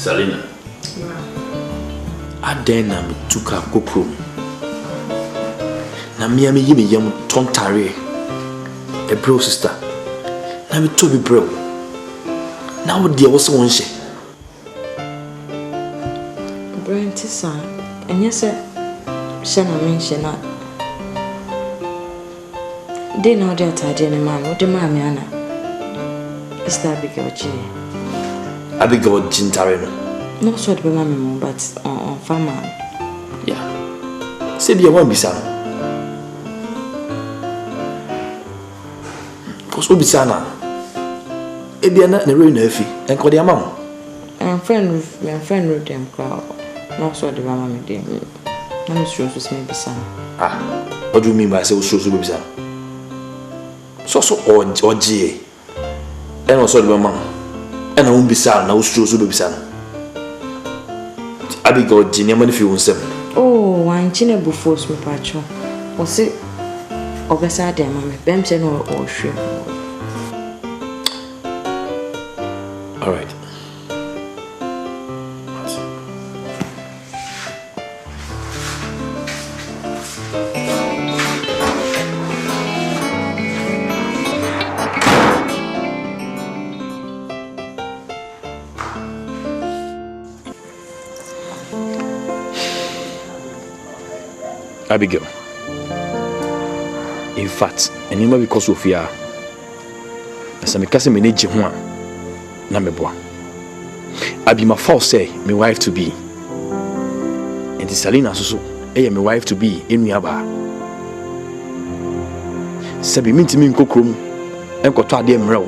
Salina. Adena me took a cookroom. Na me yimi yam tontare. A bro sister. Na me to be bro. Now dear was one she. Brent son, and yes, sir. Shana mention not. They know that I didn't man. What the mammy Anna? Is that Abigail G? Abigail Jintarino. No sort of mammy, but on farmer. Yeah. Say be a one beside. Cause we besana. Ebiana ne rain nerfy and call their mom. And friend with them crowd. No sort of mammy, dear. I'm sure it was maybe son. Ah, what do you mean by so beside? So or G. And also the mom. And I won't be sad now, so be sad. Abigail Jinia man if you want some. Oh, one chin before me patcho. Or say, or beside them, mammy, Bemson or sure. All right. Abigail. In fact, and you might because of fear. As I'm a cousin, manage one. Nameboa. I be my fault, say, my wife to be. And the Salina so, my wife to be in Yaba. Sabi minti min kokrom, and got to them row.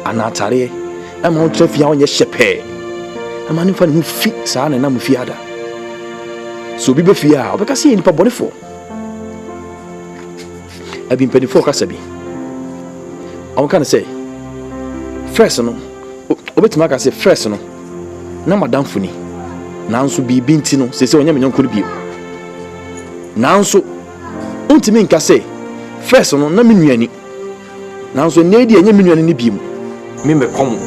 And Atare, I'm on Treffia on your shepherd. A man who fit San and I'm fiada. So be fear, because he ain't for. I've been paid for Casabi. I can say, first, no, obet Maka say, first, no, now Madame Funny. Now so be bintino, says on Yamin could be. Now so, Untimin Casse, first, no, Namini. Now so, Nady and Yamin in the beam. Mimber come,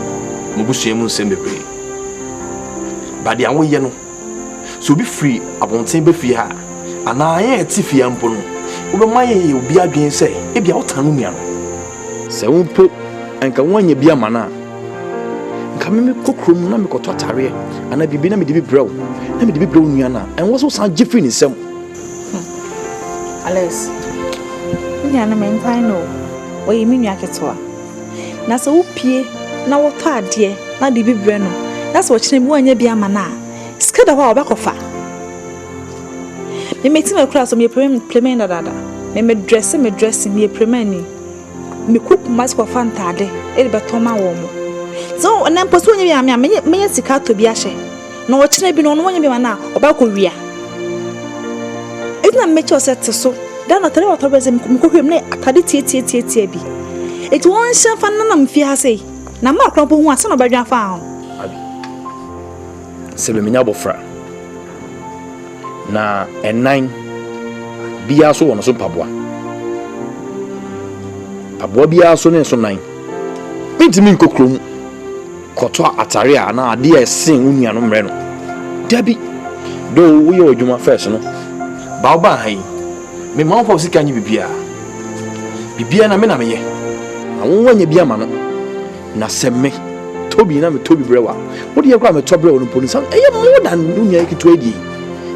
Mobushamun send the brain. But the away yano. So be free, I won't say be free her. And I ain't Tiffy Ampon. Over my will be again say, if you out Tanumian. So won't put and can one ye be a mana. Come me cook room, Namiko Totari, and I be been a bit bro. Let me be blown Yana, and was also Jiffin in some. Alice, Yana main pino. What you mean, Yakatoa? Nasa upie, now what part, dear, not the big breno. That's what you mean, be a mana. Scared of our back of her. Me meeting a class of me playing that. Me dressing me premeni. Me cook mask of fantade, Elbatoma womo. So, and then pursuing me, I may seek out to be ashe. No, what's been on one of now about Korea. It's not make yourself so. Then I tell you what I was in Kukum, a taditi. It won't self and none of fear say. Now, Mark Rumble wants some about your found. Sebemina bofra na en9 bia so wono so paboa bia so ne so 9 intimi nkokrom koto atare a na ade a sen unia no mre no dabi do wo ye odwuma first no ba oba han me ma won sika nyi bibia na me na meye awon wanya bia ma no na semme Toby na me Toby brewa. What do you call me Toby brewa no police? Eh, more than unya ki to edi.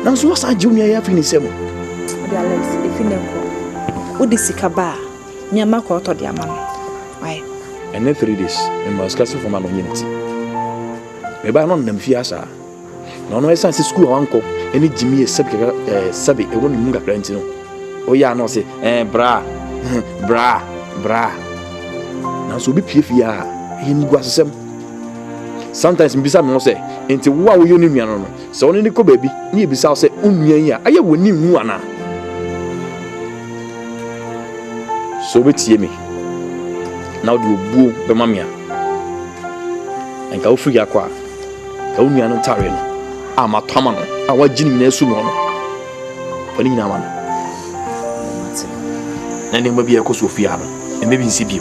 Na so wasa junior ya fini semo. Odi Alex, ifinenko. Odi sikaba. Nyama ko to de ama no. Why? And then 3 days, we must class for man unity. Me ba no nam fi asa. Na no esa school wanko, eni Jimmy sabi e wonu munga plant no. O ya no say, bra. Na so bi pie fi a, e ni guasesem. Sometimes mbisa me say enti wo a wo yoni nua no so oni ko baby ni ebisa say onua yi a aye woni hu ana so betie me now do obuo be mamia enka wo free akwa ka onua no tare no a matama no a wagini nyina su no pani nyina ma no na ne mba bi e ko Sofia no e mebi nsi bi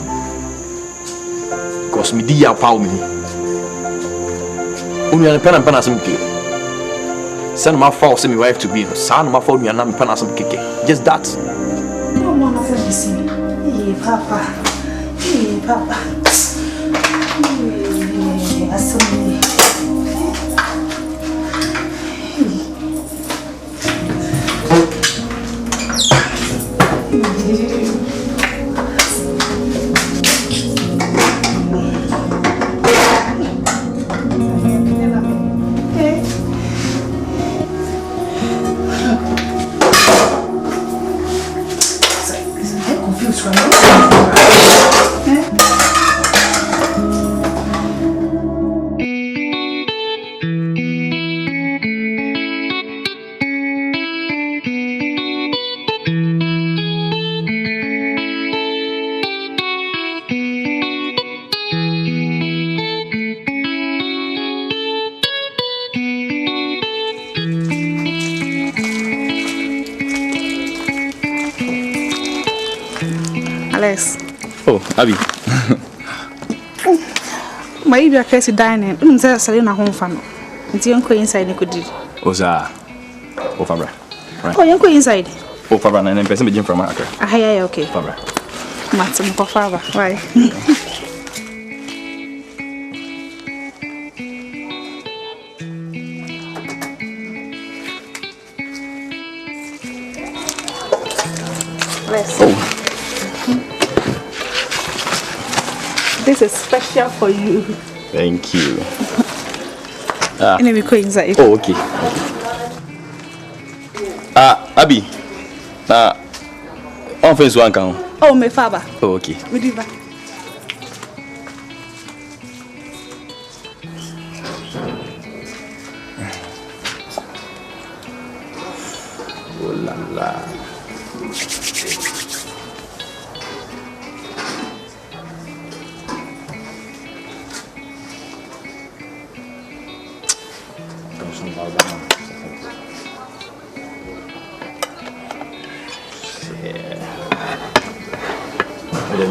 because me di ya pawo me Only an pen and panasum key. Send my false my wife to be. Son, my phone, and I'm panasum kiki. Just that. No one of them see me. Hey, Papa. Hey, Papa. Hey, I saw me. Alex. Oh, Abby. My idea case dining. Say Selena home fan. Nti yanko inside ne kodi. Oza. Oh, Fabra. Right. Oh, yanko inside. Oh, Fabra, and then person begin from Accra. Ah, yeah, okay. Fabra. Matsum ko Fabra. Why? Oh. This is special for you. Thank you. Let me go inside. Oh, okay. Abby. On face one count. Oh, my father. Oh, okay. Good evening. Oh la la.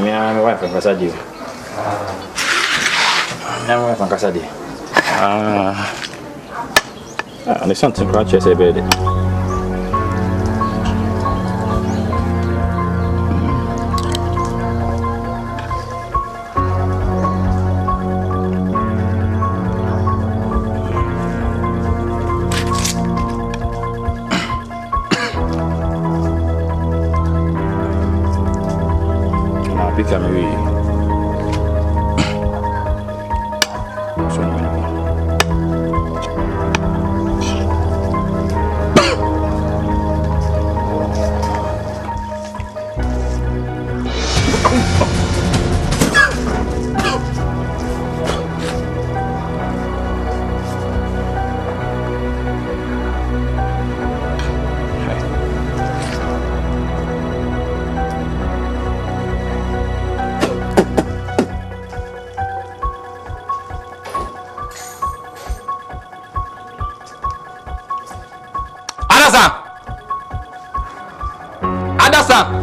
My wife from Casadio. My wife from Casadio. And there's something about you say about it.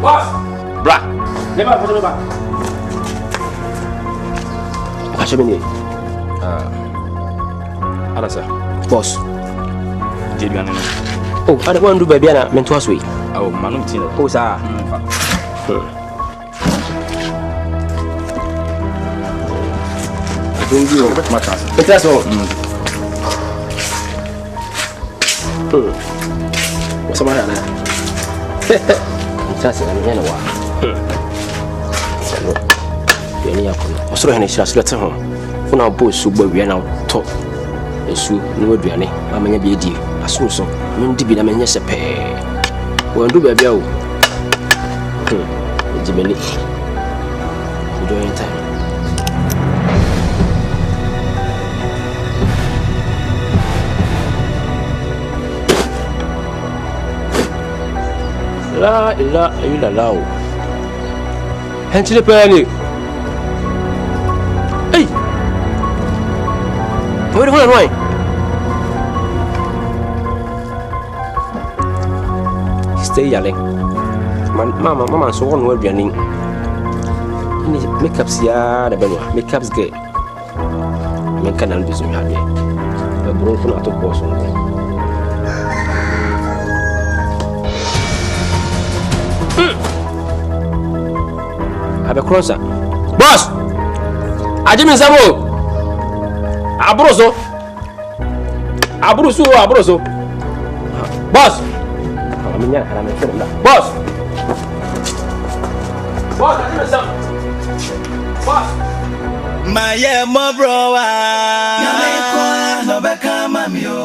Boss. Bra. Never put it back. What's your name? Adasa. Boss. Jebiane. Oh, I don't want to do baby and mental sweet. Oh, Manum Tina. Oh, sir. Don't you over my chance. But that's all. What's the matter now? That's it, I'm here now. Any of them. I saw him in his letter home. For now, both super we are now top. A shoe, no Biane, I may be a deal. I saw so. I mean, to be the man, yes, a pair. Well, do baby. Jimmy, you do any time. La ilaha illallah. Hentile pani. Hey. Where do you want? Stay yelling. Mama, so one word running. Makeups ya the benwa. Makeups gay. Men can be so happy. bro for not to boss on. Have a crosser. Boss! Ajimi Sabo! Abroso! Abroso! Boss! Boss! Boss, Ajimi Sabo! Boss! My mo bro no beka mamio.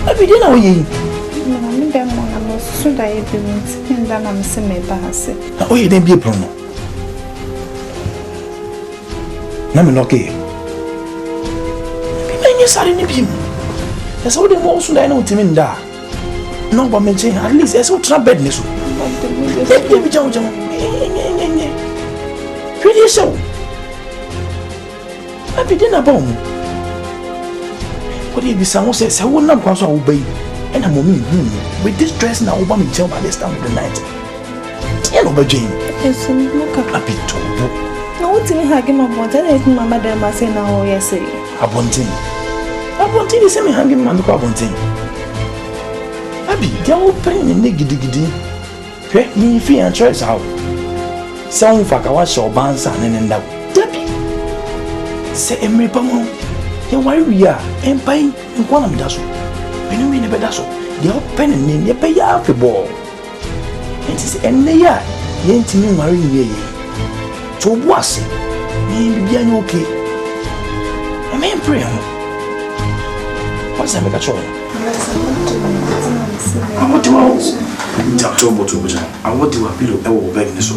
Abi dina oyi. Me dem mo na mo so da ye bi mi nda na me se me ba ase. Na oyi dem bi prono. Na me loke. Bi menye sare ni bi mu. Esa wo dem mo so da na utimi nda. No ba menche at least esa wo tra bed ni so. E bi jawo. Nye. Pretty show. Abi dina ba mu. What if you say, I will not pass away? And I'm with this dress now, over me by this time of the night. You know, Jane. Yes, look up. A bit too. I want to hug him up. What I my madam say now, yes. A bunting is semi hanging man. Bunting. Abby, they're all playing in the giddy. Pet me free and choice out. Sound for our show bands and then that. Debbie say, Emery Pamo. Why we are and paying in one of us. When we never does so, the open and they pay out the ball. It is and they are yanting me marrying ye. So was it? Maybe I'm okay. I mean, pray. What's that make a choice? I want to October to I want to appeal to our business.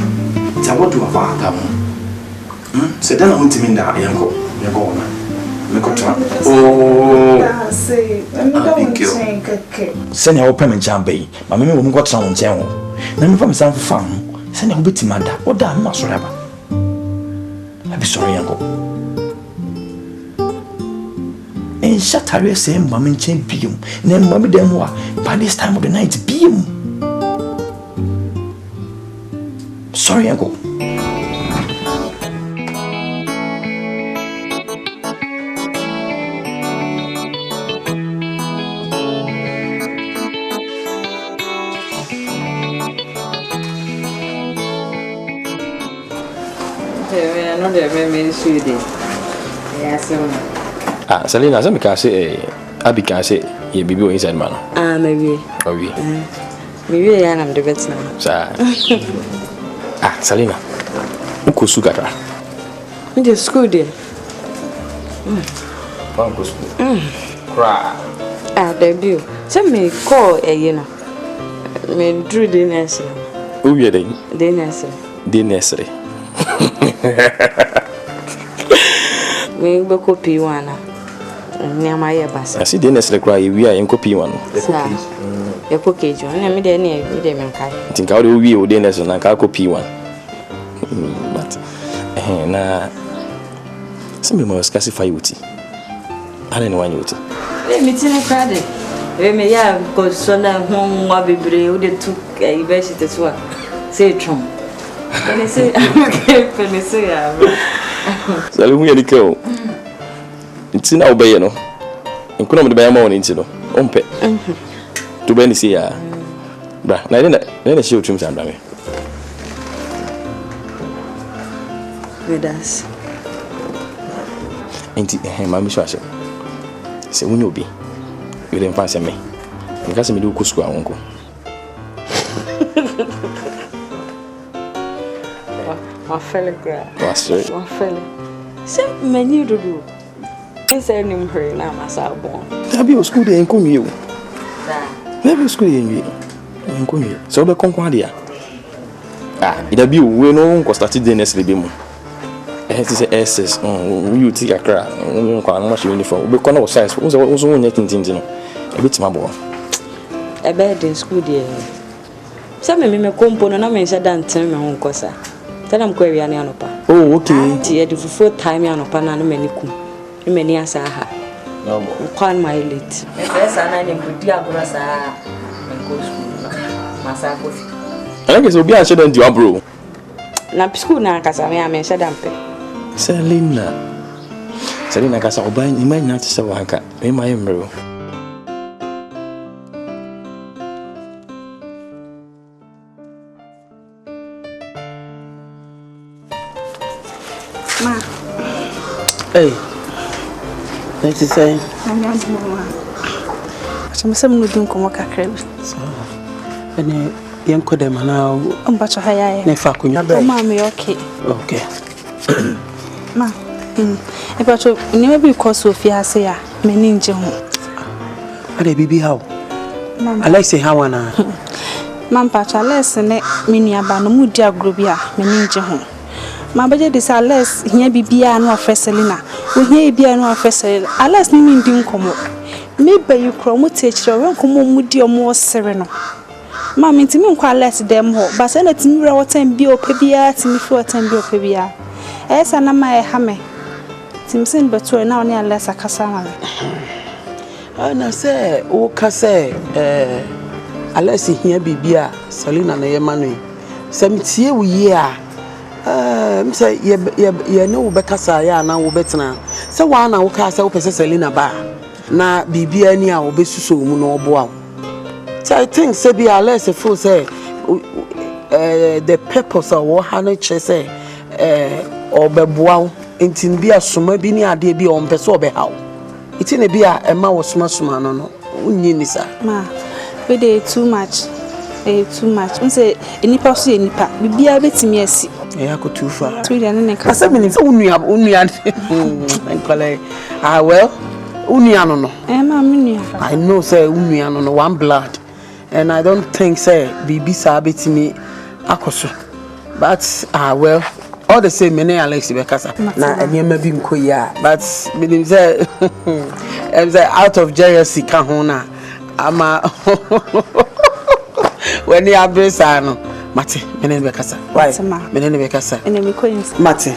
I want to have a time. Say, then I want to mean that I am going. Oh, send your payment chamber. My mammy won't got some channel. Let me from some fun. Send your bit mother. What damn not so ever. I'll be sorry, uncle. And shut her same mammy chain beam. Then mommy them were by this time of the night beam. Sorry, uncle. Selena, some can say, Abby can say, you be inside man. Maybe. Maybe I am the best now. Selena, who could sugar? In the school, dear. Uncle school. Cry. Debut. Send me call you know. Me drew the nursery. Who are they? The nursery. The nursery. We go copy one. Near my bus. I see the nursery cry. We are in copy one. The cookie, John, and me then near them and I think how do we would the nursery and copy one. But now, some people must classify you. I don't know why you. Let me tell you, Friday. We may have got so long, what we bring, they took a university to work. Say, Trump. And I say, okay, for me, say, so we are the girl. It's in our bay, you know. And couldn't be a morning, you know. Umpe. To Benny see ya. But I didn't show him some damage. With us. Ain't it, Mammy Shasha? Say, when you be, you didn't pass me. Because me do Cusco, uncle. My fellow grab. That's right. My fellow. Say, many do. This ain't him hurry now, myself born. That be school day and come you. Maybe school day and come here. So be conquer there. It be we no go start the next day. It's a SS. You take a crack. You can't much uniform. We can't size. Who's also one getting things, a bit my boy. A bed in school, dear. Some of me component, I mean, than 10 my own cosa. Tell them query an anopa. Oh, okay. Dear, the full time anopan and many cum. Many as I have. No, Quan my late. Yes, and I am dear Brassa and go school. Massa. I guess we'll be a shouldn't do a bro. Na school na Casamia, I mean, Sadampe. Selina Casa, you might not say Wanka, in my embro. Ma. Hey. Let's say, I'm not more. Some no doing come kakra. and young Codema now, But higher. never could you Oh, mommy, okay. Okay. Ma. But you never be called Sophia, say, meaning Jim. Are they be how? I like say how ana. Man, Pacha, less and mini abandon dear Grubia, meaning Jim. My budget is a less here be beer no Fesselina. We hear beer no Fessel, alas, meaning didn't come up. Maybe you chromotage your uncle would dear more sereno. Mammy, to me, quite less them ho, but send it to me, what time be or pebia, to me for 10 be or pebia. As an amay hammer. Timson, but to now near less a cassava. And I say, oh, Casse, unless here be beer, Salina and your money. Some tea we say, ye know Becassa, now will better now. So one I will cast out Selina bar. Na bibi ani a obesuso mu no obo. So I think say be less full say the purpose of what hane che say obeboa ntin bi asoma bi ni ade bi o mpese obehaw. Iti ne bi a ema wo soma soma no no unyi ni sa. Ma, we dey too much. Too much. Unse enipa so enipa. Bibia betimi asi. Ko too far. So dey na ka. Asa mini unua nkole. Ah well unua no. Ma menua. I know say unua no one blood. And I don't think say bibi sa betimi akoso. But well all the same many Alex Bekasa. Na enema bi nkoyi a but menim say em say out of jealousy ka ho na ama when you abresa no mate menen Bekasa. Why? Menen Bekasa. Enemi koyin. Mate.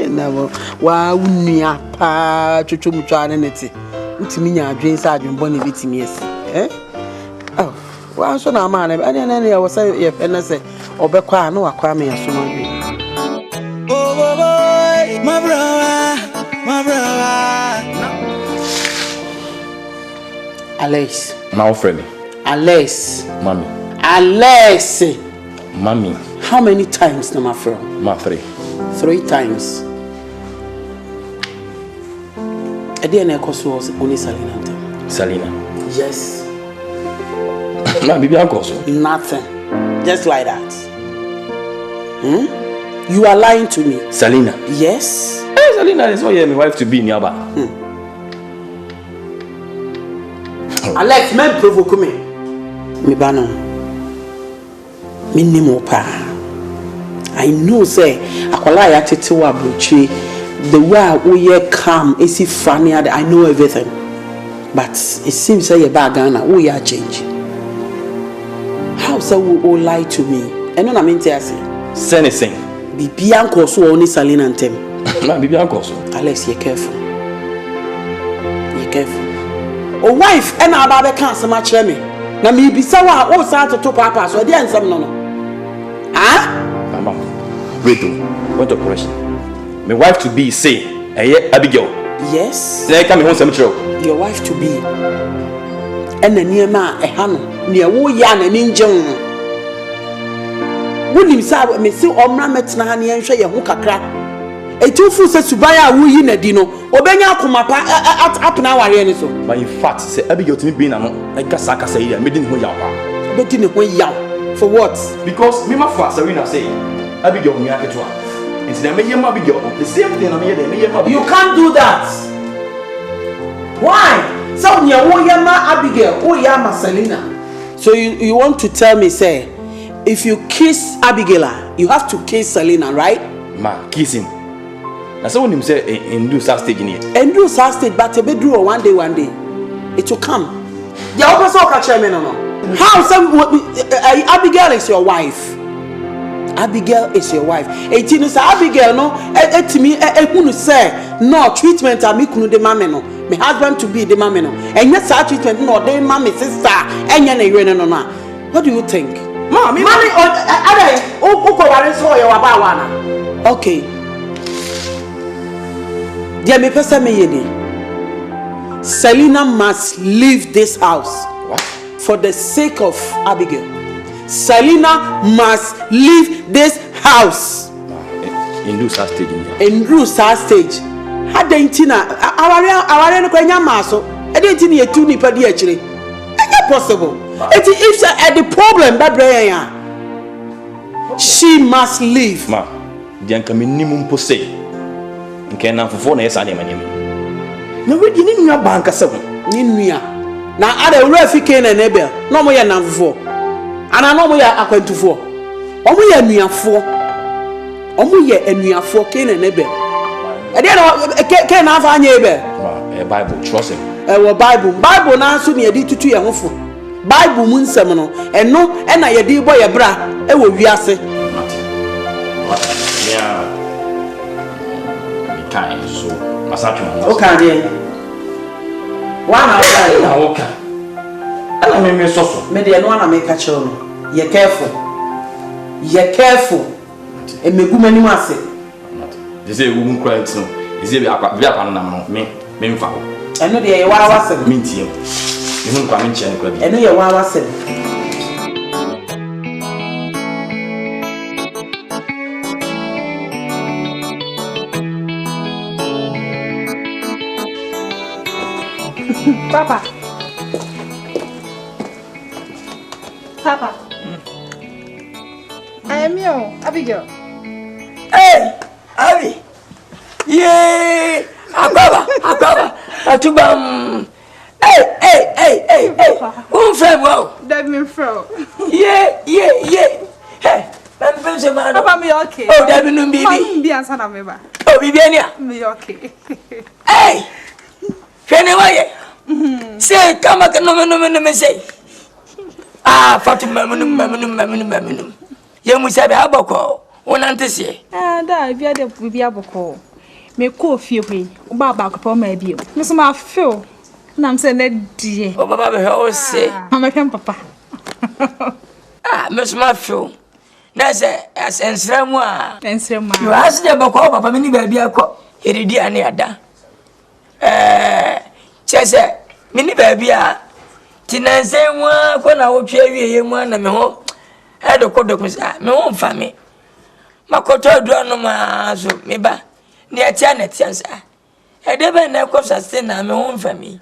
Nawo wa unua pa twotwomutwa ne neti utimi nya adwen sa adwen bɔ ne bitimi asi oh wa so na ma na ne ya wo say ye fe na say obekwa na wakwa me asoma adwen Oh boy, my brother. Alex My friend, Alex Mommy, how many times na my friend? my 3 times. Edi na ekoso oni Salina. Yes. Na bibi akoso. Nothing. Just like that. You are lying to me. Salina. Yes. Hey, Salina is my wife to be nearby. Alex, men provoke me. Me bano. Me ni mo pa. I know say akwala ya tete wa brochi. The way we calm, is it funny? I know everything, but it seems like a bad Ghana. We are change. How so we all lie to me? And no, I mean to say, Anything. Bibi uncle so only Salina and Tem. Na bibi akoso. Alex, you're careful. Oh, wife, and our baby can't so much me. Na me be so what start to papa so there and some no. Ah? Mama, wait to want to correction. My wife to be say, Abigail. Yes. Say come home cemetery. Your wife to be. And the near ma a hano near wo yan and injun. Would him say me see omra metna hani and share your kakra. A 2 foot says to buy a woo in a dino, or benya kumapa up now. I so. But in fact, say Abigail to me being like Kasaka say, I made him who yawa. But didn't we yaw for what? Because me my fast Serena say, Abigail me aketwa. It's the me Abigail. The same thing I'm here. You can't do that. Why? So near Woyama Abigail, Oyama Selina. So you want to tell me say if you kiss Abigail, you have to kiss Selena, right? Ma, kiss him. Na so when him say endure that stage in here. Endure that stage, but a bit do one day. It will come. The opposite of catch me no. How some Abigail is your wife. Abigail is your wife. 18 is Abigail no. Etimi ehunu say no treatment ami kunu de mame no. My husband to be the mame no. Enye sa treatment no de mame sister enye na yire no na. What do you think? Ma, me money ada uko ware so ye wa ba wana. Okay. Dear me pesa me yedi. Selena must leave this house. What? For the sake of Abigail. Selena must leave this house. Endure that stage in here. Endure that stage. Hadentina aware no kwanya maso. Hadentina ye tu nipa di akire. Ain't possible. It is the problem that Brian. She must leave. Ma, dian kami minimum pose. Nke na fofo na yesa dem anem. Na we di ni nua banka se ho. Ni nua. Na ada wura afike na nebel. No mo ye na fofo. Ana no mo ye akwantufo. Omo ye nuafo. Omo ye anuafo ke na nebel. E dey no ke na afa anya ebe. Ma, Bible trust him. Wo Bible na so na ye di tutu ye hofo. Bible mu nsem no eno e na ye di boy ye bra e wo wiase. Yeah. Kind so masachu. Okay dey. Wana okay. Na okay. Ana me soso. Me dey no na me ka che no. Ye careful. Ye careful. E megu mani mu ase. They say we won't cry no. They say we akwa no na no. Me mfa ho. Eno dey ye wa wase. Me ntie. You know come nche no kwa bi. Eno ye wa wase. Papa. I am you, Abigail. Hey, Abby. Yeah, Akaba. Atubam. Hey. Who from wow? That mean fro. Yeah. Hey, I'm from Samana. Papa, me okay. Oh, that mean baby. Be answer na me ba. Oh, Bibiania. Me okay. Hey. Fene say, come back, no, say. Ah, Fatima, Mamunum. You must have a habako, one antisi. Ah, da, if you had a bibiaboko. Me call few way, Baba upon my view. Miss Ma Phil, and I'm saying that dear. Oh, Baba, say, I'm a papa. Ah, Miss Matthew. That's as Ensramwa. Ensramwa. You asked the Bako, Papa, many baby, I call Heridia Neada. Chese, mini baby, Tina say one, when I will pay you one and me home. I don't call the me home family. Makoto Dronoma, so meba near Janet, yes, I never know cause I still am my home family.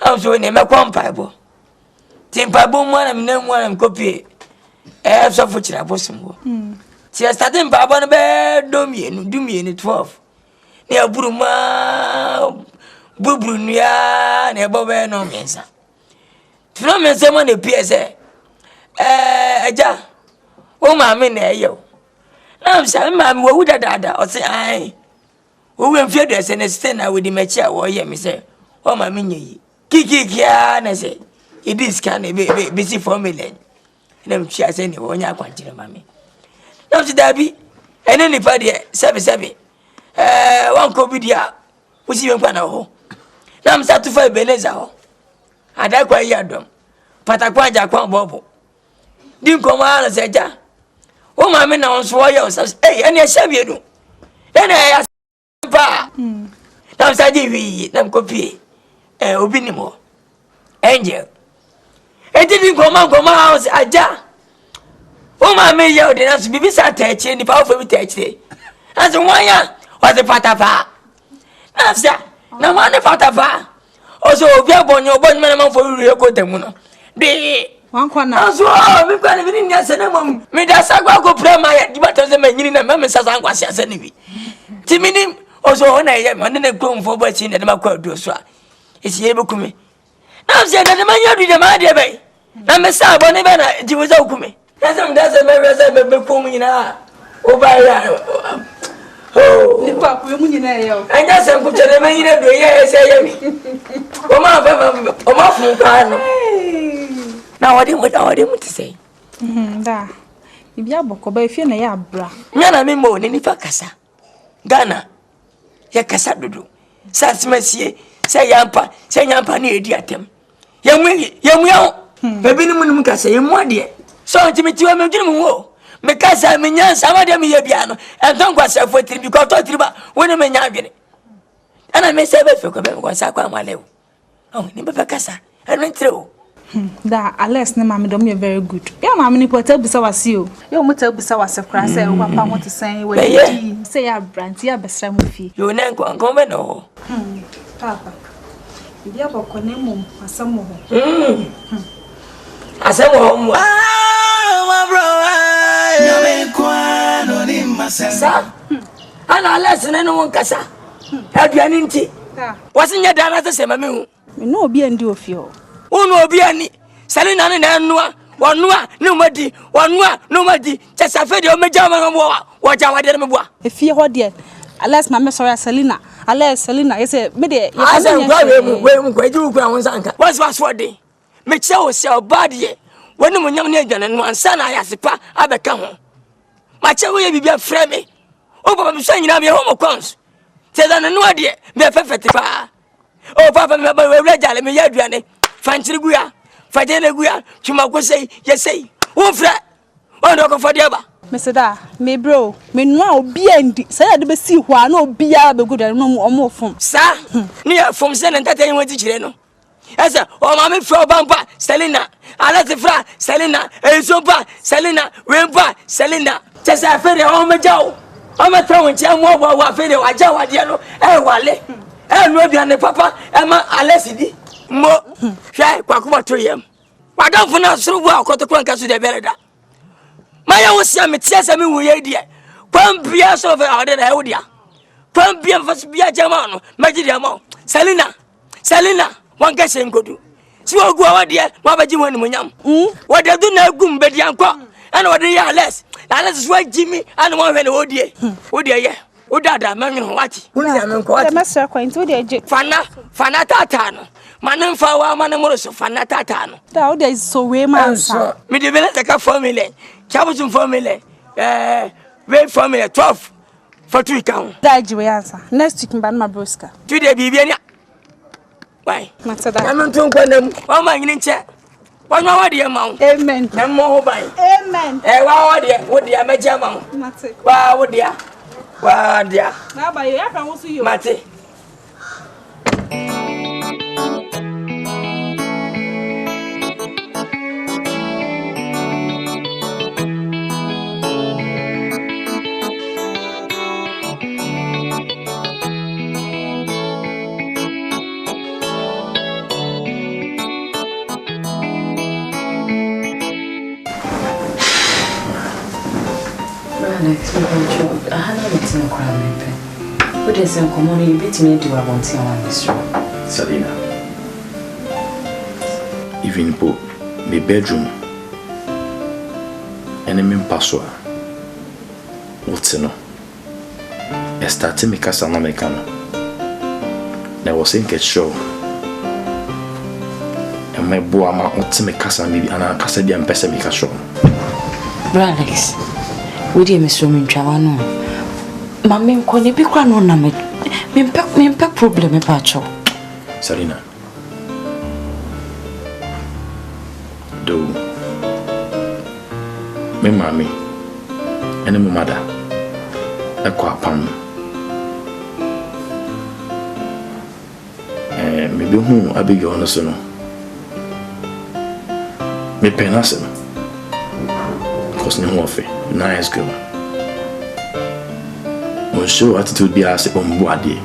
I was when I'm a compatible. Timpa boom one and no one copy. I have so much I was some. She has started Papa bed, do me in 12. Near Buruma. Bubrunia nebo be no mensa. Tino mensa mo ne PSA. Eja. O ma me na eyo. Na msa ma me wo dada o se ai. Wo we mfie do se ne stay na we di mechi a wo ye me se. O ma me nyi. Kikikia na se. Idi scan be si formula. Na mchi ase ne wo nya kwantire ma me. Na msi dabi. Ene ni pa de sebe. Wan ko bi dia. Wo si me kwa na ho. Nam satu fa Ebeneza ho. Ada kwa yadom. Patakwa ja kwa bobo. Din ko ma na seja. O ma me na onso ye o sa. Ene ehia du. Ene ya pa. Nam sa di wi, nam ko pie. Obi ni mo. Angel. Din ko ma house aja. O ma me ye o de na so bibi sa ta echi ni pa o fa bi ta echi. Aso wanya, o se patapa. Nam sa na mane fatafa oso obi abonyo me na fo ru eko temu no bi wan kwana aso mi kwa ni bi ni ase na mom mi da sagwa ko prema ya di bato se manyini na me sasa ngwa ase ni bi timini oso ona ye me ne ko mfo ba chi na de makwa du so a esi ye bekumi na se na de manya du de ma de be na me sa abone be na di wo za okumi Some doesn't make Kumina. Oh, by oh, Nipa ko mu nyina yo. I just am put the man in a do yes, I am. Oh, my phone. Now, I didn't to say. Da. Ibi aboko ba efie na ya abra. Nyana me mo ni nifa kasa. Ghana. Ya kasa dudu. Satsimasie, say yampa ni edi atem. Yamu ya. Bebi ni mu kasa yemu ade. So ntimitiwa me dwene mu wo. Me kasa me nyansa ma de me ye bia no. Enton kwasa fotiri bi ko to tiriba woni me nya adwene. Ana me se be fe ko be ko sa kwa malew. Oh, ni be kasa. Eno ntire o. Da Alex ne mama dom you very good. Ya mama ni pota busa wase o. Ya mo ta busa wase kra say o papa mo to say we di. Say ya brand ya besra mo fi. Yo na nko be no. Papa. Ibi aboko ne mum asamo ho. Asamo mo. My brother, you make one on him myself. Ana Alex ne no nkasa. Aduane nti. Wase nya dana se sema me hu. Me no obi andi ofio. Uno obi ani Selina ne na noa wanoa ne madi wanoa no madi chesafe de o meja mo wo ja wade me boa efie ho de Alex mama sorry Selina Alex Selina yese me de asa we mu kwaji ku awon sanka was for de me che o se obade woni mo nyam ne adwane no ansa na ya sepa abeka ho ma che wo ye bibia frɛ me o papa me swa nyina me ho mo kons te da ne no ade me fefete pa o papa me ba we jale me ya aduane fanchiri guya fadene guya chuma ko sei yesei wo fra o ndo ko fade ba meseda me bro me nua obi andi say de be si ho a na obi a be gudan no omo fom sa ni fom se ne ntata yin wati chire no esa o ma me fra bampa Selina ala te fra Selina ensompa Selina wempa Selina chesa fere o me jaw o me tawon che mo wa fere wa jaw ade no wale no aduane papa ma alesidi mo hwai kwakuba to yam wadamfo na soro bu akoto kwanka so de bereda maya wo sia metia sa me wuye die kwambia so fe ade na ewdia kwambia fas bia jama no magidi ama Selina wanka sengodu si ogu awade ma baji woni munyam wade du na agum bedi anko ana wade ya Alex so jimi ana mo hwe na odie ye odada manwe ho wati woni ya menko wati master kwant wo de je fana tata no manen fa wa manen mo so fana tata no da wo de so we man sa me de bele taka formula chabusun formula we formula 12 for 2 count da ji we answer next week mba na broska tu de bibia ni why matada amen tun kwanam o ma nyini nche wanwa wade ma wo amen na mo ho bai amen wa wade wo de amaja ma wo mate wa wo de wa de na ba yo ya fa wo su yo mate Alex, I have not seen a crime. What is in common? You beat me to a bounty on this room. Selina, even po my bedroom and my password. What's no? I started my casa na mecano. I was in get show. And my boy ma what's my casa maybe and I casa di ampesa mi casho. Alex. We dear Miss Roman Travano. Mammy, can you be crowned on a me problem about you? Selina. Do me, mammy, and my mother, a quapam. Maybe whom I be going to soon. Me penasem. Cause no offer. Nice girl. Mon show attitude be as on boadi.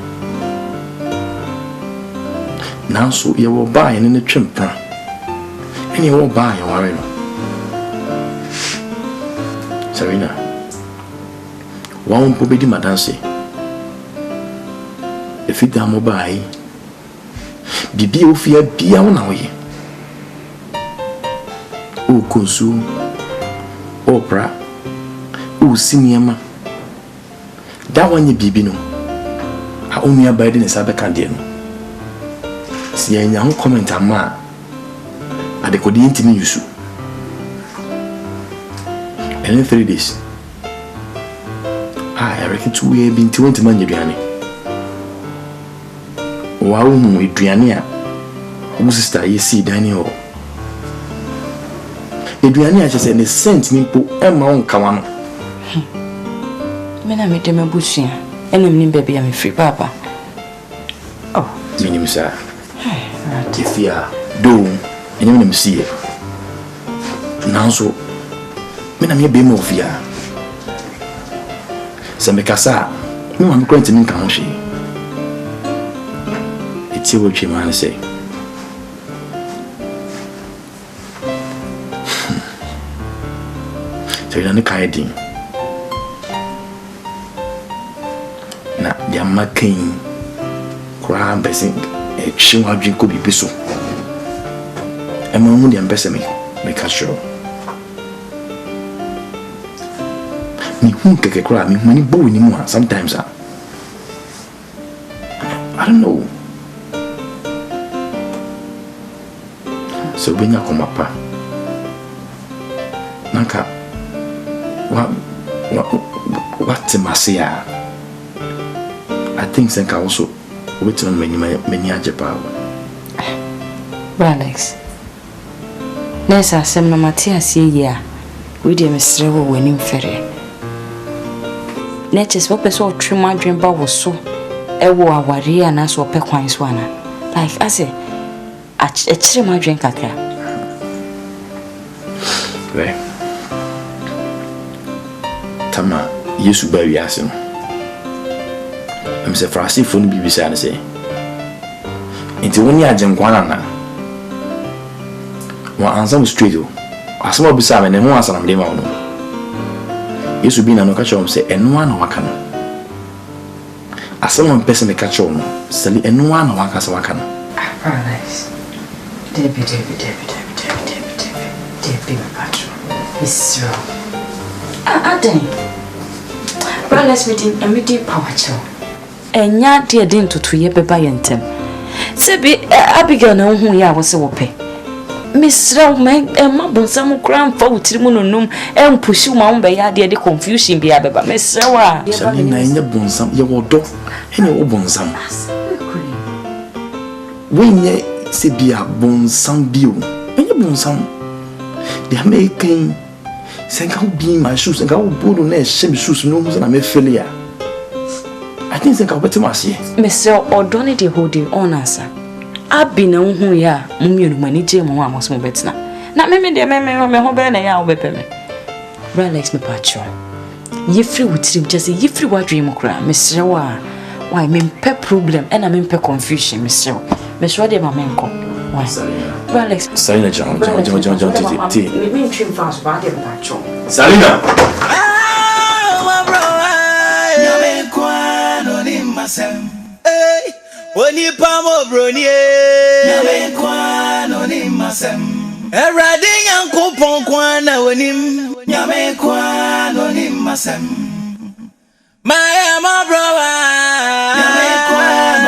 Now so you will buy in the chimpra. And you will buy your worry. Serena. One pobedi madansi. If it damo buy Bibi o fear be our way. O consume Oprah, who senior. That one you be no. I only abide in a Sabacandian. See, I now comment a ma. At the Codian Timmy Yusu. And in 3 days, I reckon 2 years been 20 man Juliani. Wow, Adriania, whose sister you see Daniel. Adriania just said, the sent Nimpo and my own Kawano. Mena made them a bushing, and I'm baby, I'm free, Papa. Oh, Minim, sir. If you are doing, and you see it. Now, so, Mena may be more fear. Samekasa, no one going to me, can't she? It's what you man say. So you're not kidding. Now, the American crime person, a chimwa drink could be bisso. And my only ambassador make us sure. Me who take a crime, me money boy anymore sometimes. I don't know. So when you come up, Nanka, what Masia? I think Senka also wait on many Japan. Alex. Nessa Semna Matias ya, we dear Mr. Winning Ferry. Natchez what so trim my dream bar was so. Ewo awari and as or pequine swana. Like I say, a trim my drink at her. Well, Tama, you should bury us. I'm so frosty for the BBC and say. Into when you are Janguana. One answer was straight. I saw beside and one answer on the mountain. You should be in a catch on say, and one wakan. As someone person a catch on, Sally and one wakas wakan. Paradise. Debbie, Miss Row. Let's meet in a meeting power show. And yet, dear, didn't to ye by yentem. Sebi, Abigail, no, who ya was a pay. Miss Row make a mumble some crown for Trimonum and push you my by idea the confusion be about Miss Row. Salina in your bonsam, your dog, and your bonsam. When ye say be a bonsam view, and your bonsam, they are making. Senka be my shoes and go put on their same shoes, no more than I'm a failure. I think Senka better must see. Mr. O'Donnell holding on us. I've been on who ya, Mummy, money, Jim, one was more better. Not maybe the memory of my home and I will be me. Relax me, Patcho. Ye free with him, just a ye free what dream of crime, Mr. Why, I'm in pet problem and I'm in pet confusion, Mr. Miss Roddy, my man. Why, Alex, Salina John, we mean trim fast, but I didn't patch on. Salina! When you palm over Brony, Yamequan on him, Massam. A riding Uncle Ponquana on him, Yamequan on him, Massam. My brother, Yamequan,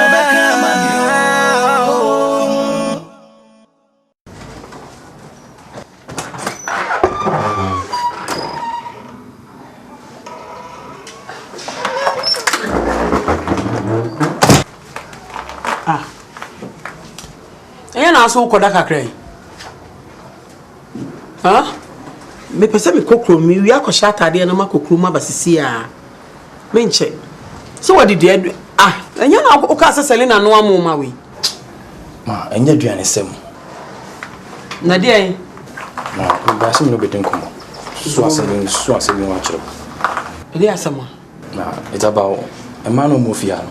so koda kakrai me pese me kokro mi wi akosha atade na makokro ma basisi a me nche so what did you enya na okasa Selina no amoma we ma enya duane sem na dey na ba sem no bedin komo so asem wa chiro dey asema na it's about a man no mofia no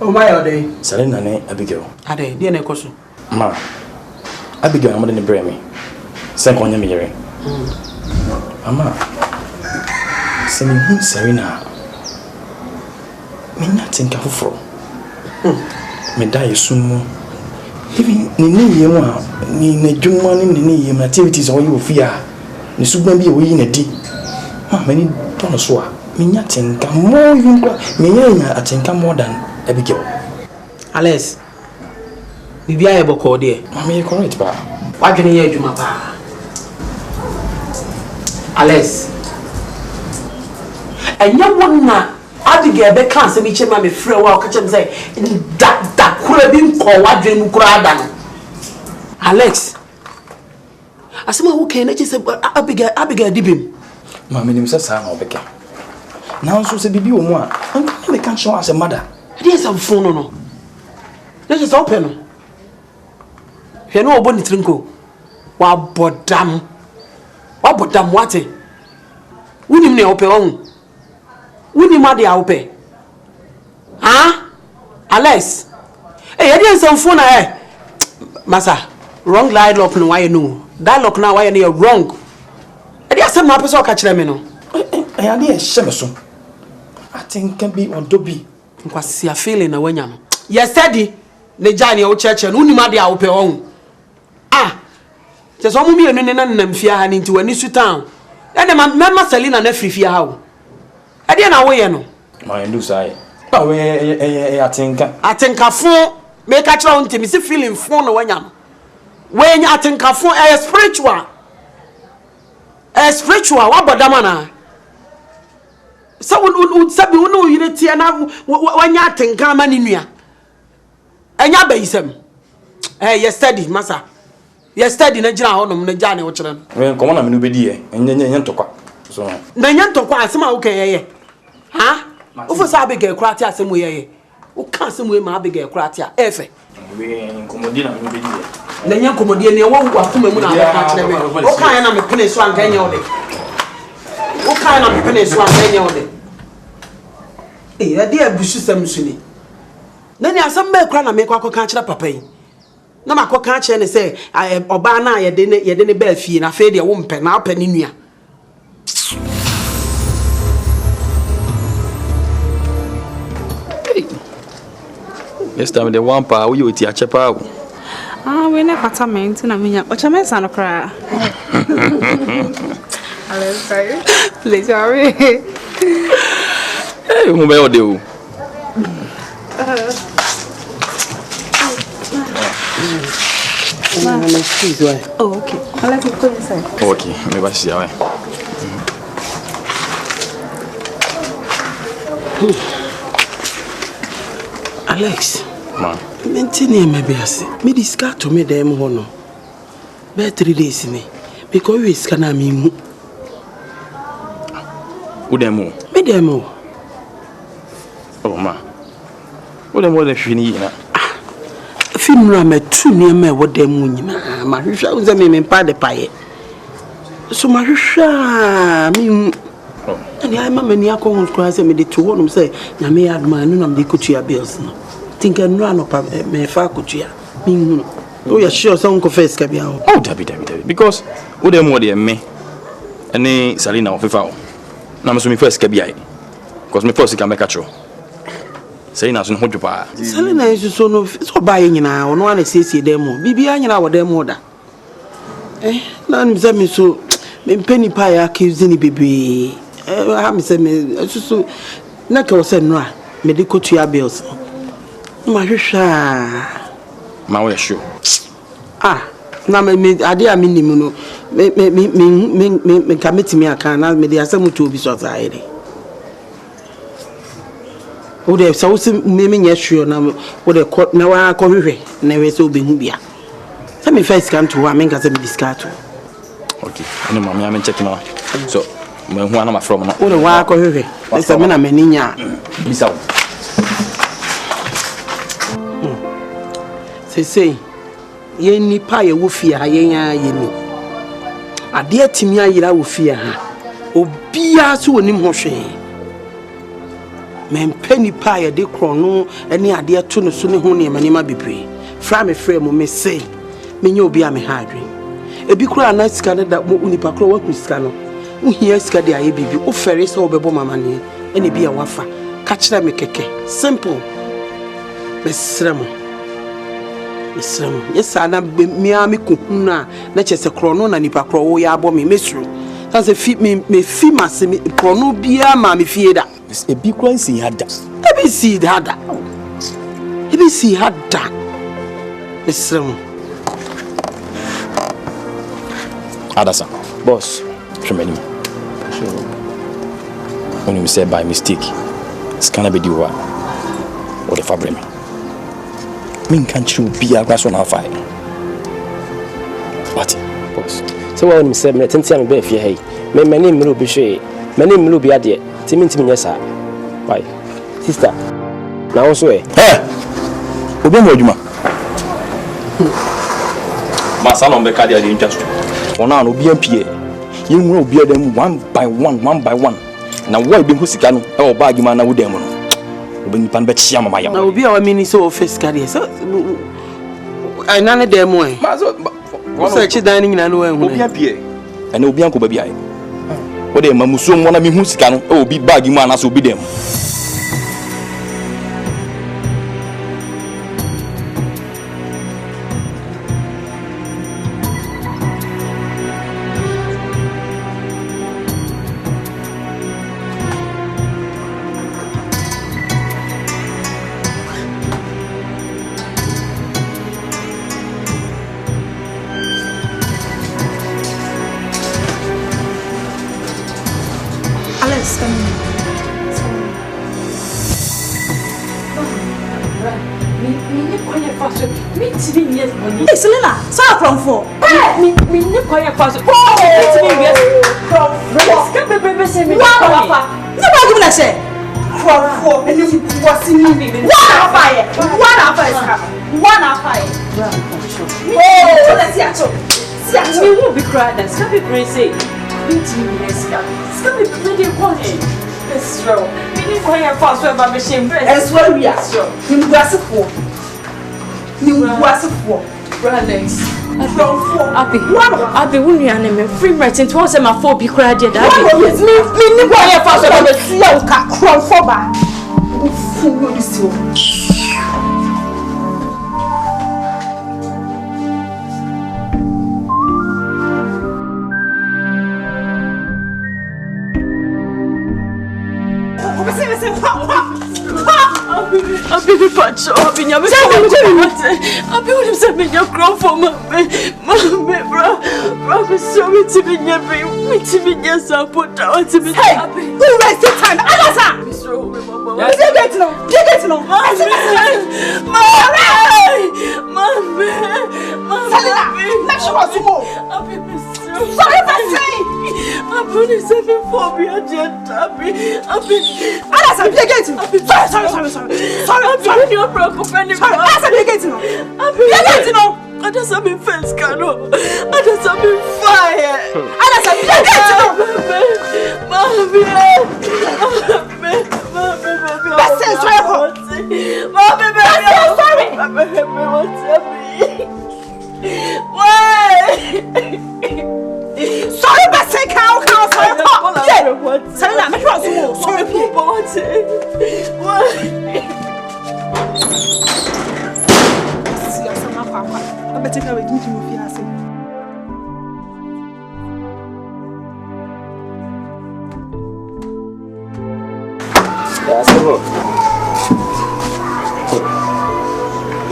oh my ode Selina ne Abigail ade dey na ekoso ma Abigail amade ne bremi sen konya me yere ama Selina Serena me not think afro me die sumo even ni yemu a ni na dwuma ni yemu activities o you fear ne suban bi we yi na di ma mani tono so a menya tenka more you menya atenka more than Abigail. Alex bibia ye boko de Mama correct ba wadwene ye adwuma pa Alex enya wonna Abigail be kan se mi chema me frɛ wa ka chem say da kura bi nko wadwene mu kura ada no Alex asema wo ken na che se Abigail dibim Mama nim se sa na obeka na nso se bibi o mu a anka me kan show as a mother ade some phone no na che so open no hwe no obo ni trinko wa bodam wate wunim ne ope on wunim ade a ope Alex ade some phone masa wrong line lock no why no that lock now why no wrong ade asem na person ka kire me no ade e hye so atenka bi odobi nkwasi a feeling na wanya no yesterday ne jani o cheche no wunim ade a ope on je so mu mienu ne nan fia ha ni nti wani su town ene ma Selina na frifia ha o ade na wo ye no ma ndu sai ba we atenka fo me ka kira on temi si feeling fo no wanya no we nya atenka fo spiritual wa bodama na so un sabi unu yire tie na wanya atenka ma ni nua enya bayisem yesterday masa yesterday na jina honom na jane wo kire no we komo na me no bedi e enye ntokwa so na enye ntokwa asema wo keye ufo sa Abigail kurati asemu yeye wo ka asemu e ma Abigail kurati a efe we nkomodi na me no bedi e na enye nkomodi ne wo akoma mu na aba kire me wo ka ya na me pene so anka enye ode wo ka ya na me pene so anka enye ode ade abusu samsuni na ni asem ba kura na me kwa ka kire papa yi na makoka a kire ne se oba na ye de ne ba fie na fe de wo mpe na apa ni nua Yes, time the one pa we oti a chepa. We na fata me nti na menya. Ocha me sa no kra. Alex, sorry. Please sorry. Hey, mo be ode o. Oh, okay. I'll let you go inside. Okay, me ba sia we. Alex, ma. Mentini me be ase. Me discuss to me dem ho no. Be 3 days ni. Because we scan na me mu. Udemu. Me dem ho. Oh ma. Udemu de hwini na. Finra me tu ni me wo dem mu nyina. Ma hwehwa unze me pa de paye. So ma hwehwa me ani ay mama ni akọ hon kura se me de to wonum se nyame ya aduma anu na me de kotua bills no tinka nura no pa me fa kotua me hunu o ya sure so nko face ka bia ho Oh dabi because udemu de me ene Selina ofefa o na me so me first ka bia because me first ka me ka cho Selina so no hodwo pa Selina is so no so ba ye nyina ono ana siesie dem bibia nyina wo dem da na nze me so me mpeni pa ya accuse ni bebe ha me se me so na ka wo se no a me de kotua bills ma hwehwa ma we sure na me ade a me nimu no me ka metimi aka na me de asem to obi so zaire o de so se me nya hwe na o de na wa ko hwehwe na we se obi hu bia se me first can to wa me nka se me discard to okay ene ma me am check na so me hu ana ma from no o de wa ko hwehwe se me na me nya bisa say ye nipa ye wo fie ha ye nya ye ni ade atimi ayira wo fie ha obia so onim ho hwe men peni pa ye de krono ene ade to no so ne ho ne manema bebre fra me frɛ mo me say me nya obi a me ha adwen ebi kura na sika ne da mo nipa kro wa ku sika no wo hia sika de aye bibi o fere se wo bebo mama ne ene bi a wafa ka kira me keke simple besremo Islam yes ana miami kuhuna na chese krono na nipa kro wo ya abo me mesru As a fit me fee massimi, pono bia, mammy feeder. A big one see had that. Ebi see had that. Ebi see had that. Miss Adasa, Boss. tremendous. When you say by mistake, it's gonna be the one or the fabric. Me can't you be a grass on our fire? What? Boss. So when you say me tentia me be fie hey. Me many me be hwe. Many me be ade. Timi nyesa. Why? Sister. Na also eh. Hey! Obi mo adwuma. Ma salon be card the industry. Ona no obi ampie. Yen wura obi adam one by one. Na wo be hu sika no e wo bag ma na wo dem no. Obi nipa no be chia mama yam. Na obi a wa mini so office career. So I nane dem mo eh. Ma so What's the dining in anywhere? Obi ampie. And obi anko ba bia. Wo de mamuso mo na me hu sika no e obi bag ma na so obi dem. Alex, come here. Hey, Selena, stop from four. Me kwanya kwaso. Abi wunu ya na me free right into one say my phone be cry there that be me go here fast so be see you ka crawl for ba fu go this you Abi be patch up in your me Abi will say me your grow for me bro me so me to me yes I put down to me Abi who wasted time Alasa yes get no Selena make sure you go Abi sorry for saying Abi is having phobia jet Abi Alasa be get sorry Abi you broke up any sorry Alasa be get no Abi get no I just have been first cano I just have been fire Alasa be get no Mommy sorry, but say cow, sorry, Selena, make sure you sorry, people. What? See, I'm not papa. I better go with you to fiancé. That's the road.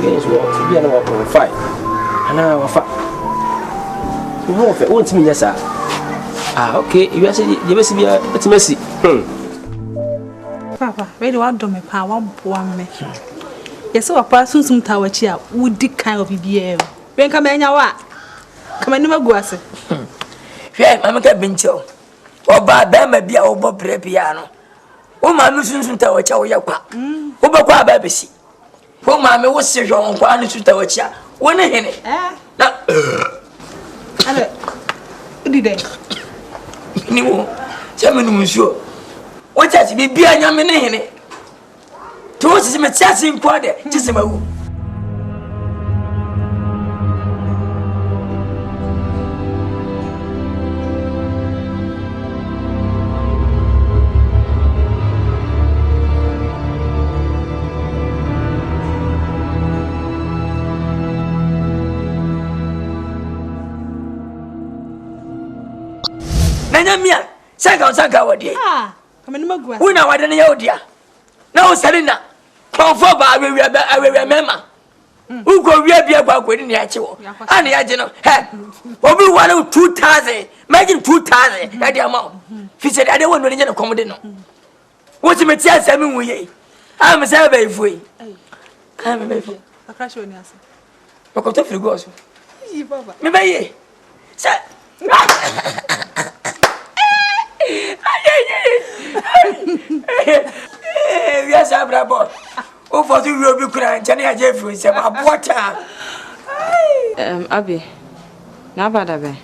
Yes, what? To be an hour fight. An hour fight. Won't me, yes, sir. Ah, okay. You say you must be a messy. Papa, really want to me power one me. Yes, so a person some tower chair would dick kind of BBM. When come in your come on, never go as it. Yeah, I'm a bencho. Or by Bama be over piano. Oh, my Muslim tower chow yapa. Over qua baby. Oh, mammy was so young, one to tower chair. One in it. Did no, German monsieur. What has to be behind your minute? Towards him a chasing quarter, just a move. anya mia sanka wodi kamani magua una wade ne yodia na o Selina konfo ba awe mema uko wia bia gwa kwedi ne ache wo ana ya je no he obi wale 2000 imagine 2000 ya dia ma fi se ade wonu ne komode no wo ti meti asami wuye am se ba ifui am be fu akrasho ni ase ko to firi go so yi baba me ba ye se yes, Abrabo. Oh, for the Ruby Cran, Jenny Jeffrey, some water. Abi, na bada be.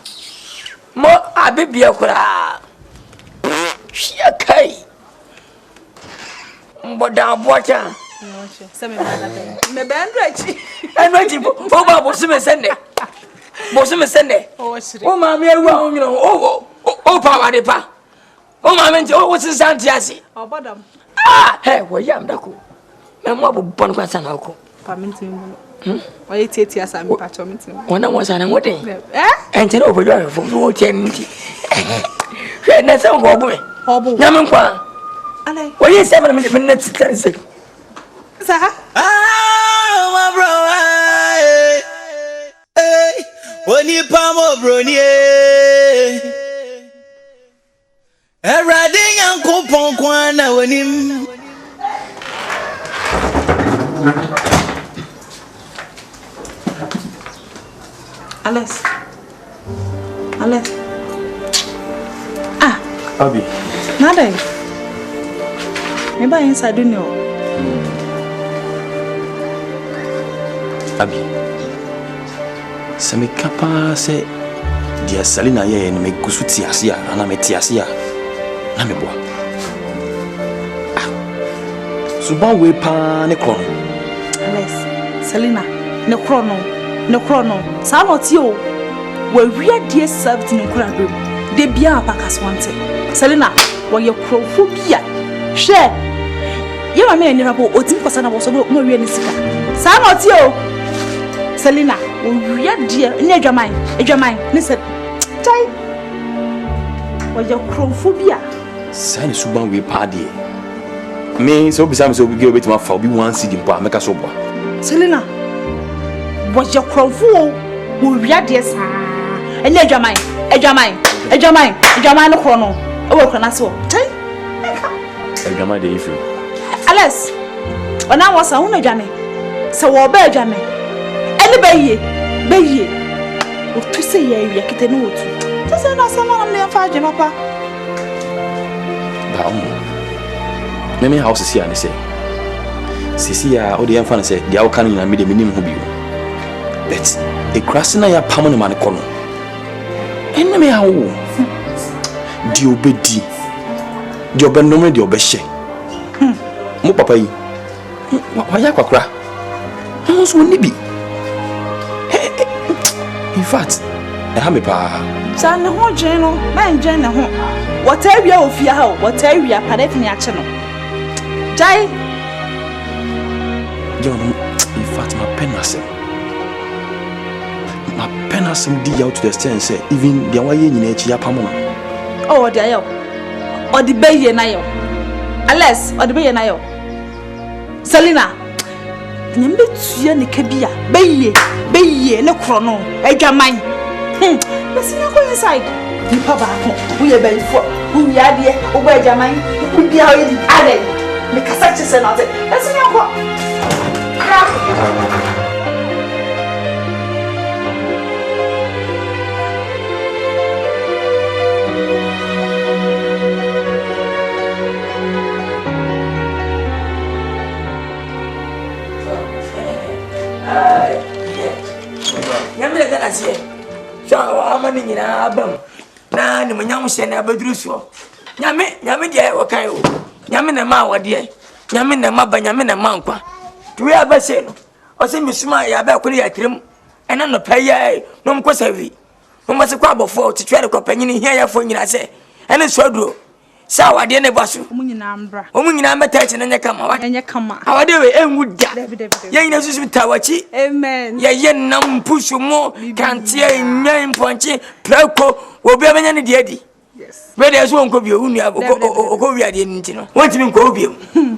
Mo Abi Biakura. She a kay. But down water. Some me band right. I'm waiting for Bossum Sunday. Bossum Sunday. Oh, mammy, oh, Papa de Pa. Oh, mammy, oh, what's the Santiasi? Oh, madam. Hey, where yam dako. Na mo bo bon kwa sana ko. Paminti mu. Oye tete asa mi pacho minti. Wona mo sana ngoden. Entere obodo fo fo tienti. Hwe na se ngo bo me. Obo. Na me kwa. Ale. Oye se me na titse. Sa. My bro. Hey. Woni pa mo bro ni Erading Uncle Ponkwana when him Alice. Abi. Nada. Me ba inside do no. Abi. Sami kapa se dia Selina ye me gusu tiasia ana me tiasia na me boa. Suba we pa ne kron. Alice. Selina. Ne krono. Sa no ti o. We wi adie served ne kura bem. De bia apakas wante. Selina, we ye krofo bia. Hwe. Ye ma me ni rabo otim kwasa na bo so no wi ani sika. Sa no ti o. Selina, we wi adie ne adwaman ne se tai. We ye krofo bia. Sa ni suba we pa de. Me so bisa me so bi obetima fa obi wan see dimpo ameka so boa. Selina, we ye krofo we wi adie sa. Ene adwaman no krono. E wo krona so. Tai. Adwaman de ifu. Alice, ona wasa hu na adwane. Se wo ba adwane. Ene beye. O tu se ye wi akete no otu. Se se na sama na me fa adwe papa. Ba omo. Me house si ane say. Sisi ya o de yemfa na say dia wo kan na me de minim ho biwo. Bet e krasina ya pam no man kono. Enne me hawo. Di obedi. Di obenom di obehye. Mo papa yi. Wa ya kwakra. Mo so ni bi. In fact, ha me pa. Sa ne ho dwen no, na ndwen ne ho. Wata wia ofia ha, wata wia padet ni ache no. Jai. Yo no, in fact my pen has some dig out to the extent say even the way nyina echi apamo no. Oh, the ayo. O di beye na yo. Alice, o di beye na yo. Selina. Nyambe tuya ne kabia. Beye ne krono. Adwaman. Besi na go inside. Nipa ba ko. Wo ye bayfo. Wo wi ade. Wo ba adwaman. Wo bia o yi ade. Me kasa chese na te. Besi na ko. Yamle kana sie. So amani nyina abam. Na ni munyam hye na abaduru so. Nyame de wo kan o. Nyame na ma wode. Nyame na ma ba nyame na ma nkwa. Tuwe abase no. O se misuma ya ba kwere ya kirem. Ena no paye no mkosavi. No mase kwa abofo titwe ko panyini hia ya fo nyina se. Ene so aduro. Sa wade ne baso. Omu nyina meta chi na nyeka ma. Awade we enwu da. Ye nyina susu tawachi. Amen. Ye nam pusu mo kantie nya imponchi prako obi amenya ne de adi. Yes. Where there's one copy of Okovia Dintino. What do you mean, Cobio?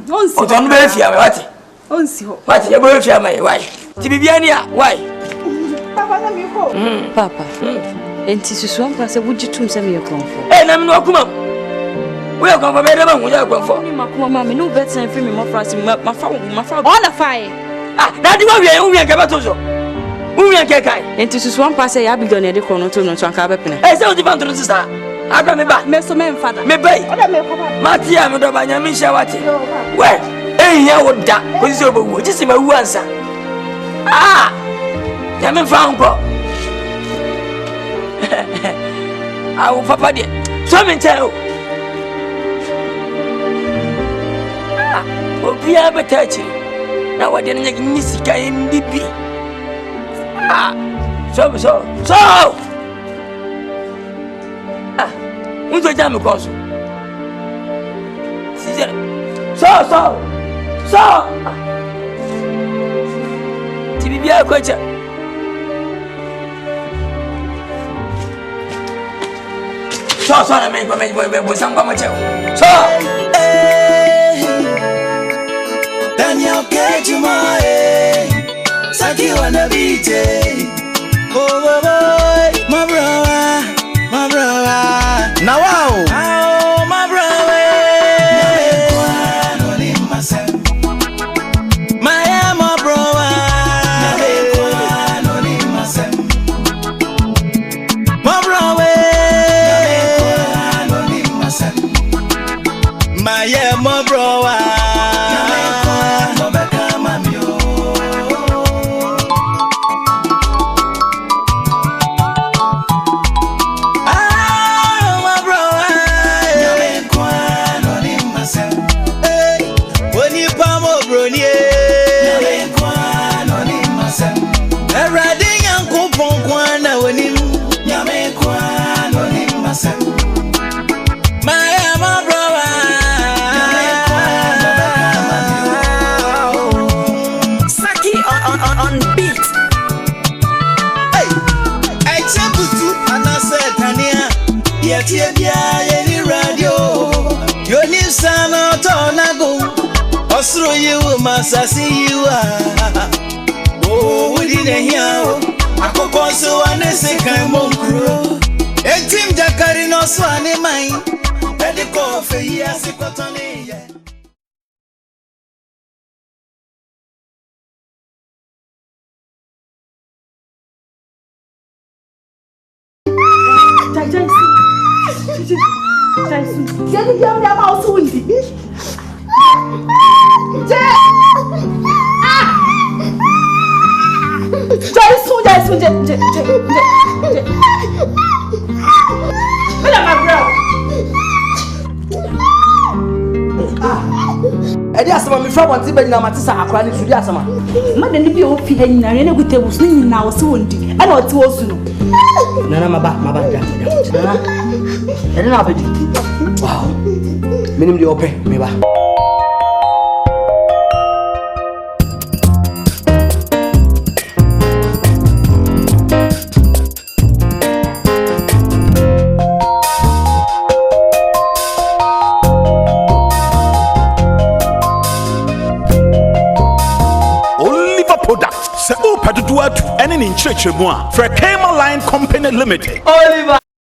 Oh, don't be fear, what? What you both share my wife? Tibiania, why? Papa. And this is one person, would you too send me a comfort? And I'm not come up. We'll come for better than we are going for. Mamma, no better than free me more for us. My father, on a fire. Ah, that you are a Gabatozo. We are Kekai. And this is one person I be done at the corner to no Cabin. I saw the Bantu sister. I got me back. Mr. Man, father. Me bay. Matia, Madonna, Mishawati. Well, eh, I would die. What is your book? Just in my once. Ah, Yamin found. I will papa dear. So me tell. Ah, will be able to touch you. Now I didn't get Nisica in DP. Ah, so. Ah, who's the jam because? So. Tibia question. So, I make with some commercial. So, Daniel Kejuma, Saki wanna be oh, boy, my brother. Now, oh, my brother. My brother. My brother. Osro you masasi you oh we didn't hear akoko so anese kan monkro etim jakari no so ane mai edi ko fe yi asikotone ye Jadi dia udah mau sundi. Je. Mira my bro. Edi asama mi fra wonti be nyina matisa akra ni sudi asama. Ma de ni bi o fi ha nyina ne gute bu so nyina wo se wondi. Ana oti wo su no. Nana maba ja. Nana. Edi na abedi. Wow. Minim di ope me ba. Se o padudu atu ene ni nkyerɛkyerɛmu a Frekema Line Company Limited. Oliver